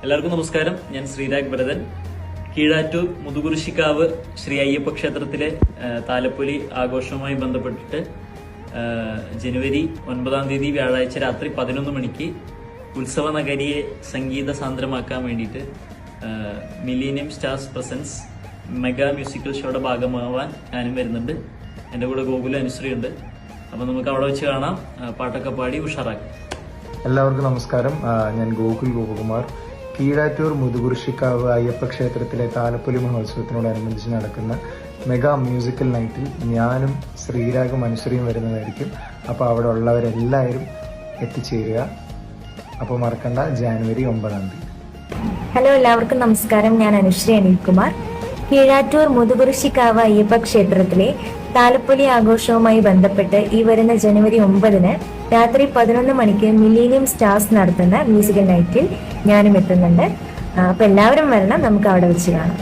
എല്ലാവർക്കും നമസ്കാരം. ഞാൻ ശ്രീരാഗ് ഭരതൻ. കീഴാറ്റൂർ മുതുകുരിശിക്കാവ് ശ്രീ അയ്യപ്പ ക്ഷേത്രത്തിലെ താലപ്പൊലി ആഘോഷവുമായി ബന്ധപ്പെട്ടിട്ട് ജനുവരി 9 വ്യാഴാഴ്ച രാത്രി 11 മണിക്ക് ഉത്സവ നഗരിയെ സംഗീത സാന്ദ്രമാക്കാൻ വേണ്ടിയിട്ട് millennium stars presence mega musical ഷോയുടെ ഭാഗമാവാൻ ഞാനും വരുന്നുണ്ട്. എൻ്റെ കൂടെ ഗോകുല അനുശ്രീയുണ്ട്. അപ്പം നമുക്ക് അവിടെ വെച്ച് കാണാം. പാട്ടൊക്കെ പാടി ഉഷാറാക്കാം. എല്ലാവർക്കും നമസ്കാരം. ഞാൻ ഗോകുൽ ഗോപകുമാർ. കീഴാറ്റൂർ മുതുകുരിശിക്കാവ് അയ്യപ്പ ക്ഷേത്രത്തിലെ താലപ്പൊലി മഹോത്സവത്തിനോടനുബന്ധിച്ച് നടക്കുന്ന മെഗാ മ്യൂസിക്കൽ നൈറ്റിൽ ഞാനും ശ്രീരാഗും അനുശ്രീയും വരുന്നതായിരിക്കും. അപ്പോൾ അവിടെ ഉള്ളവരെല്ലാവരും എത്തിച്ചേരുക. അപ്പോൾ മറക്കണ്ട, ജാനുവരി 9. ഹലോ, എല്ലാവർക്കും നമസ്കാരം. ഞാൻ അനുശ്രീ അനിൽകുമാർ. കീഴാറ്റൂർ മുതുകുരിശിക്കാവ് അയ്യപ്പ ക്ഷേത്രത്തിലെ താലപ്പൊലി ആഘോഷവുമായി ബന്ധപ്പെട്ട് ഈ വരുന്ന ജനുവരി 9 രാത്രി 11 മണിക്ക് മിലീനിയം സ്റ്റാർസ് നടത്തുന്ന മ്യൂസിക്കൽ നൈറ്റിൽ ഞാനും എത്തുന്നുണ്ട്. അപ്പൊ എല്ലാവരും വരണം, നമുക്ക് അവിടെ വെച്ച് കാണാം.